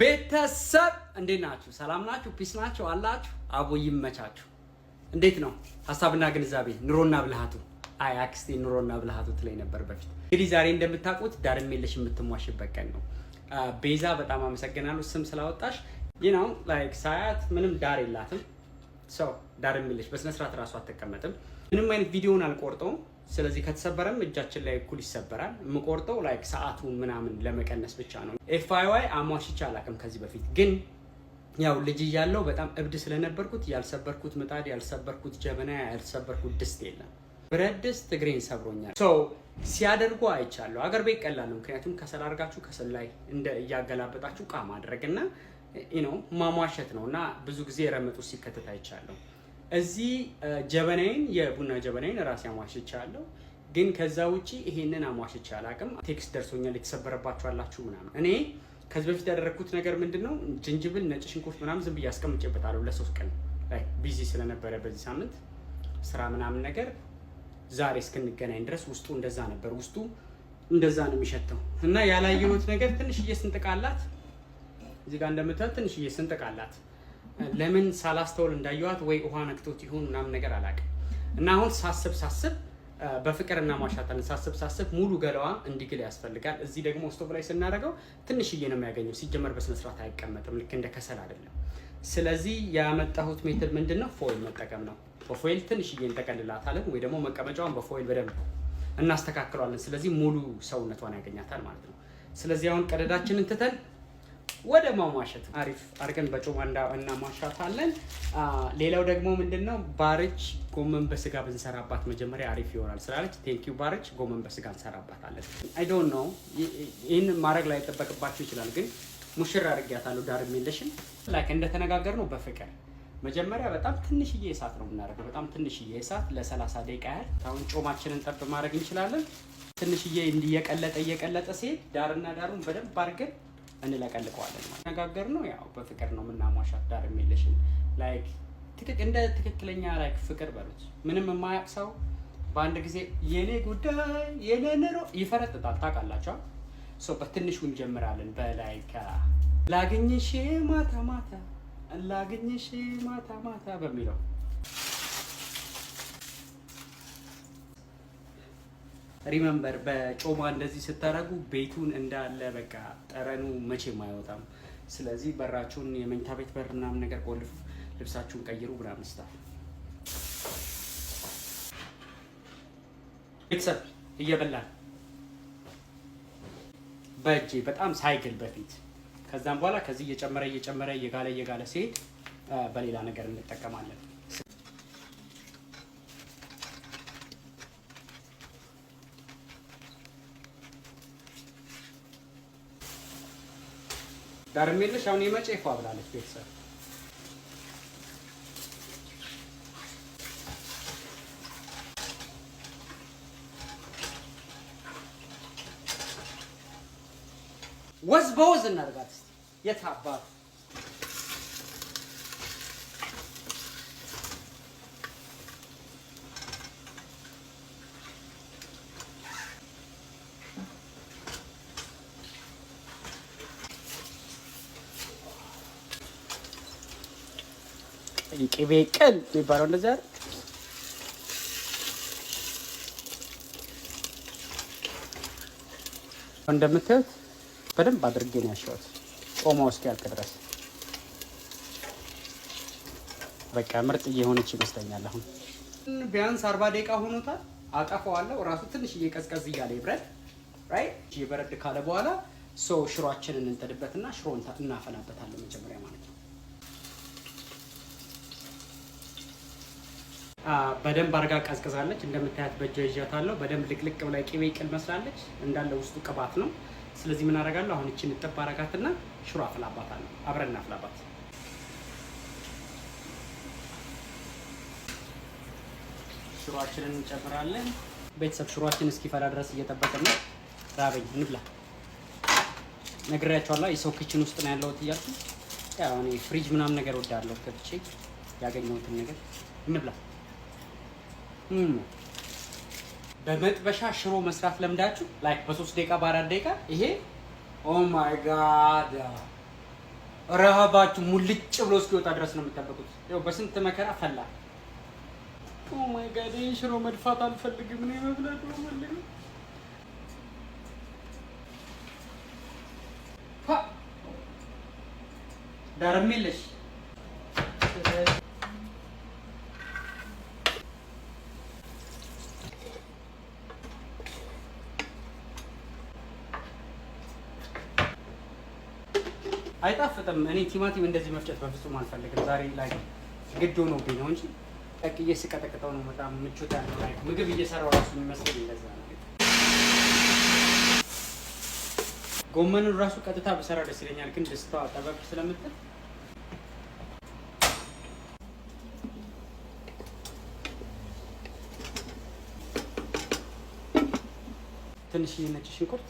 ቤተሰብ እንዴት ናችሁ? ሰላም ናችሁ? ፒስ ናችሁ? አላችሁ? አቦ ይመቻችሁ። እንዴት ነው ሐሳብና ግንዛቤ ኑሮና ብልሃቱ? አይ አክስቴ ኑሮና ብልሃቱ ትለኝ ነበር በፊት። እንግዲህ ዛሬ እንደምታውቁት ዳርም የለሽ የምትሟሽበት ቀን ነው። ቤዛ በጣም አመሰግናለሁ ስም ስላወጣሽ። ነው ላይክ ሳያት ምንም ዳር የላትም። ሰው ዳርም የለሽ በስነ ስርዓት ራሱ አትቀመጥም። ምንም አይነት ቪዲዮውን አልቆርጠውም። ስለዚህ ከተሰበረም እጃችን ላይ እኩል ይሰበራል። የምቆርጠው ላይክ ሰዓቱን ምናምን ለመቀነስ ብቻ ነው። ኤፍአይዋይ አሟሽቼ አላውቅም ከዚህ በፊት ግን ያው ልጅ እያለሁ በጣም እብድ ስለነበርኩት ያልሰበርኩት ምጣድ፣ ያልሰበርኩት ጀበና፣ ያልሰበርኩት ድስት የለም። ብረት ድስት እግሬን ሰብሮኛል። ሲያደርጉ አይቻለሁ። አገር ቤት ቀላል ነው፣ ምክንያቱም ከሰል አድርጋችሁ ከሰል ላይ እንደ እያገላበጣችሁ ቃ ማድረግና ማሟሸት ነው እና ብዙ ጊዜ ረመጡ ሲከተት አይቻለሁ። እዚህ ጀበናዬን የቡና ጀበናዬን ራሴ አሟሽቻለሁ። ግን ከዛ ውጪ ይሄንን አሟሽቼ አላውቅም። ቴክስት ደርሶኛል የተሰበረባችሁ አላችሁ ምናምን። እኔ ከዚህ በፊት ያደረኩት ነገር ምንድነው ጅንጅብል፣ ነጭ ሽንኩርት ምናምን ዝም ብዬ አስቀምጬበታለሁ ለ3 ቀን ላይ ቢዚ ስለነበረ በዚህ ሳምንት ስራ ምናምን ነገር። ዛሬ እስክንገናኝ ድረስ ውስጡ እንደዛ ነበር። ውስጡ እንደዛ ነው የሚሸተው እና ያላየሁት ነገር ትንሽዬ ስንጥቃላት እዚህ ጋር እንደምታዩት ትንሽዬ ስንጥቃላት ለምን ሳላስተውል እንዳየዋት ወይ ውሃ ነክቶት ይሁን ምናምን ነገር አላውቅም። እና አሁን ሳስብ በፍቅር እናሟሻታለን። ሳስብ ሙሉ ገላዋ እንዲግል ያስፈልጋል። እዚህ ደግሞ ስቶቭ ላይ ስናደርገው ትንሽዬ ነው የሚያገኘው። ሲጀመር በስነ ስርዓት አይቀመጥም፣ ልክ እንደ ከሰል አይደለም። ስለዚህ ያመጣሁት ሜትድ ምንድነው? ፎይል መጠቀም ነው። በፎይል ትንሽዬ እንጠቀልላታለን ወይ ደግሞ መቀመጫዋን በፎይል በደንብ እናስተካክለዋለን። ስለዚህ ሙሉ ሰውነቷን ያገኛታል ማለት ነው። ስለዚህ አሁን ቀደዳችንን ትተን ወደ ማሟሸት አሪፍ አድርገን በጮማ እናሟሻታለን። ሌላው ደግሞ ምንድነው ባርች ጎመን በስጋ ብንሰራባት መጀመሪያ አሪፍ ይሆናል ስላለች ቴንኪው ባርች ጎመን በስጋ እንሰራባታለን። አይ ዶንት ኖ ይሄን ማድረግ ላይ ተጠበቅባችሁ ይችላል፣ ግን ሙሽራ አድርጊያታለሁ ዳርም የለሽም ላይክ እንደተነጋገርነው በፍቅር መጀመሪያ በጣም ትንሽዬ እሳት ነው የምናደርገው። በጣም ትንሽዬ እሳት ለ30 ደቂቃ ያህል አሁን ጮማችንን ጠብ ማድረግ እንችላለን። ትንሽዬ እየቀለጠ ሲሄድ ዳርና ዳሩን በደንብ አድርገን እንለቀልቀዋለን ማለት ነጋገር ነው። ያው በፍቅር ነው የምናሟሻት ዳርም የለሽም ላይክ እንደ ትክክለኛ ላይክ ፍቅር በሉት። ምንም የማያውቅ ሰው በአንድ ጊዜ የኔ ጉዳይ የኔ ኑሮ ይፈረጥጣል። ታውቃላችሁ። በትንሹ እንጀምራለን። በላይክ ላግኝሽ ማታ ማታ ላግኝሽ ማታ ማታ በሚለው ሪመምበር በጮማ እንደዚህ ስታረጉ ቤቱን እንዳለ በቃ ጠረኑ መቼም አይወጣም። ስለዚህ በራችሁን የመኝታ ቤት በር ምናምን ነገር ቆልፉ፣ ልብሳችሁን ቀይሩ ምናምን ስታፍ። ቤተሰብ እየበላን በእጄ በጣም ሳይግል በፊት ከዛም በኋላ ከዚህ እየጨመረ እየጋለ ሲሄድ በሌላ ነገር እንጠቀማለን። ዳርም የለሽ አሁን የመጨፋ ብላለች ቤተሰብ። ወዝ በወዝ እናድርጋት እስኪ የታባቱ ቅቤ ቅል የሚባለው እንደዚህ አይደል? እንደምታዩት በደንብ አድርጌ ነው ያሸሁት ጮማው እስኪያልቅ ድረስ። በቃ ምርጥ እየሆነች ይመስለኛል። አሁን ቢያንስ 40 ደቂቃ ሆኖታል። አጠፋዋለሁ። ራሱ ትንሽ እየቀዝቀዝ እያለ ይብረድ። ራይት ይበረድ ካለ በኋላ ሽሮአችንን እንጥድበትና ሽሮን እናፈላበታለን መጀመሪያ ማለት ነው። በደንብ አርጋ ቀዝቅዛለች። እንደምታያት በእጄ ይዣታለሁ። በደንብ ልቅልቅ ብላ ቅቤ ቅል መስላለች። እንዳለ ውስጡ ቅባት ነው። ስለዚህ ምን አደርጋለሁ አሁን እቺን ጥብ አረጋትና ሽሮ አፍላባታለሁ። አብረን እናፍላባት። ሽሮአችንን እንጨምራለን። ቤተሰብ ሽሮአችን እስኪፈላ ድረስ እየጠበቅን ነው። ራበኝ እንብላ። ነግሬያቸዋለሁ የሰው ኪችን ውስጥ ነው ያለሁት እያልኩ ያው እኔ ፍሪጅ ምናምን ነገር ወዳለሁ ከብቼ ያገኘሁትን ነገር እንብላ። በመጥበሻ ሽሮ መስራት ለምዳችሁ ላይክ በ3 ደቂቃ በ4 ደቂቃ ይሄ ኦ ማይ ጋድ ረሃባችሁ ሙልጭ ብሎ እስኪወጣ ድረስ ነው የምትጠብቁት። ያው በስንት መከራ ፈላ። ኦ ማይ ጋድ ሽሮ መድፋት አልፈልግም ነው መብላት ነው ማለት ነው። ዳርም የለሽ አይጣፍጥም። እኔ ቲማቲም እንደዚህ መፍጨት በፍጹም አልፈልግም። ዛሬ ላይ ግድ ሆኖብኝ ነው እንጂ ቀቅዬ ስቀጠቅጠው ነው በጣም ምቾት ያለው። ላይ ምግብ እየሰራው ራሱ የሚመስለኝ እንደዛ ነው። ጎመኑን ራሱ ቀጥታ ብሰራ ደስ ይለኛል፣ ግን ደስታዋ ጠበብ ስለምትል ትንሽ ነጭ ሽንኩርት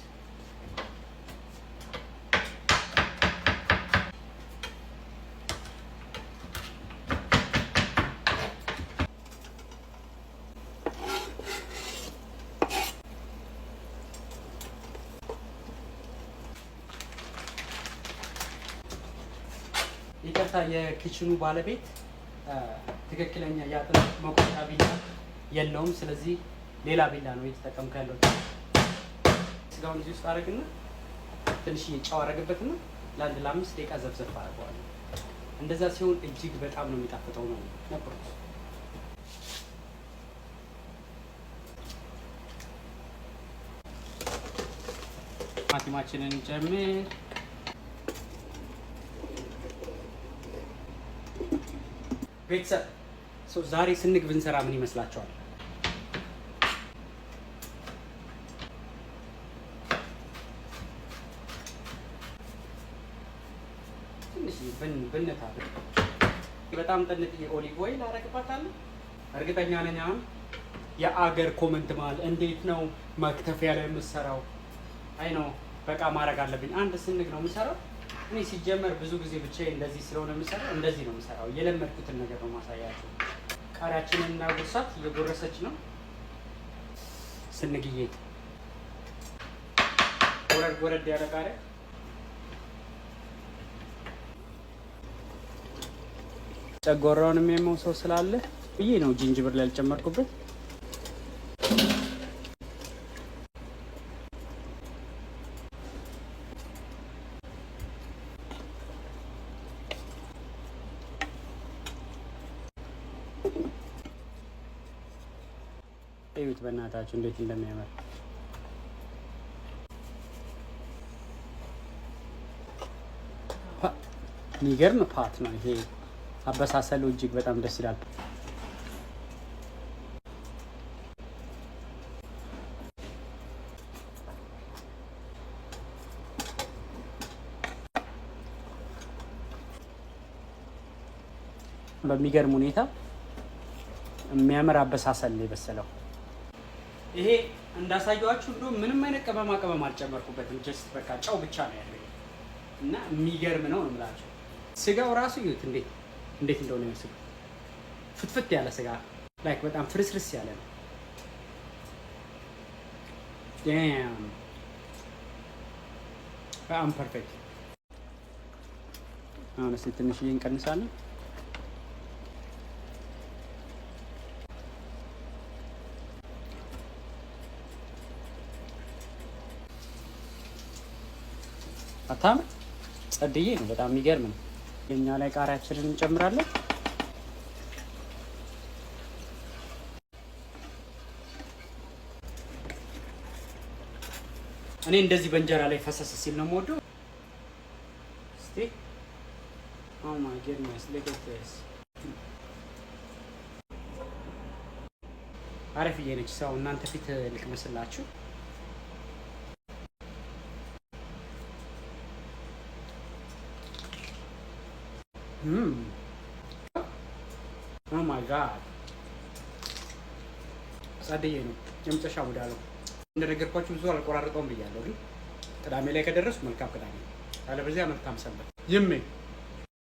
ይቅርታ የኪችኑ ባለቤት ትክክለኛ የአጥንት መቁረጫ ቢላ የለውም። ስለዚህ ሌላ ቢላ ነው እየተጠቀምኩ ያለው። ስጋውን እዚህ ውስጥ አደርግና ትንሽ ጨው አደርግበትና ለአንድ ለ5 ደቂቃ ዘፍዘፍ አደርገዋለሁ። እንደዛ ሲሆን እጅግ በጣም ነው የሚጣፍጠው ነው ነበር። ቲማቲማችንን ጨምር። ቤተሰብ ዛሬ ስንግ ብንሰራ ምን ይመስላችኋል? ትንሽ ብንታ በጣም ጥንት የኦሊቭ ኦይል አደርግባታለሁ። እርግጠኛ ነኝ አሁን የአገር ኮመንት ማለት እንዴት ነው መክተፊያ ላይ የምሰራው? አይ ነው በቃ ማድረግ አለብኝ። አንድ ስንግ ነው የምሰራው። እኔ ሲጀመር ብዙ ጊዜ ብቻዬን እንደዚህ ስለሆነ የምሰራው እንደዚህ ነው የምሰራው። የለመድኩትን ነገር ነው ማሳያችሁ። ቃሪያችንን እናጎርሳት። እየጎረሰች ነው ስንግዬ። ጎረድ ጎረድ ያለ ቃሪያ ጨጓራውንም የመውሰው ስላለ ብዬ ነው ጅንጅብር ላይ ያልጨመርኩበት። እዩት በእናታችሁ እንዴት እንደሚያምር። የሚገርም ፓት ነው ይሄ። አበሳሰሉ እጅግ በጣም ደስ ይላል። በሚገርም ሁኔታ የሚያምር አበሳሰል ነው የበሰለው። ይሄ እንዳሳየዋችሁ እንደውም ምንም አይነት ቅመማ ቅመም አልጨመርኩበትም። ጀስት በቃ ጨው ብቻ ነው ያለው እና የሚገርም ነው የምላቸው። ስጋው ራሱ ይሁት እንዴት እንደሆነ ነው። ስጋው ፍትፍት ያለ ስጋ ላይክ በጣም ፍርስርስ ያለ ነው። ዳም በጣም ፐርፌክት። አሁን እስኪ ትንሽዬ እንቀንሳለን። አታምር ጸድዬ ነው። በጣም የሚገርም ነው። የኛ ላይ ቃሪያችንን እንጨምራለን። እኔ እንደዚህ በእንጀራ ላይ ፈሰስ ሲል ነው የምወደው። እስቲ ኦ ማይ ጎድነስ ሉክ አት ዲስ። አረፍዬ ነች። ሰው እናንተ ፊት ልቅመስላችሁ። ኦ ማይ ጋድ ጸድዬ ነው የመጨረሻ ወዳለው። እንደነገርኳችሁ ብዙ አልቆራርጠውም ብያለሁ፣ ግን ቅዳሜ ላይ ከደረሱ መልካም ቅዳሜ፣ አለበለዚያ መልካም ሰንበት። ይሜ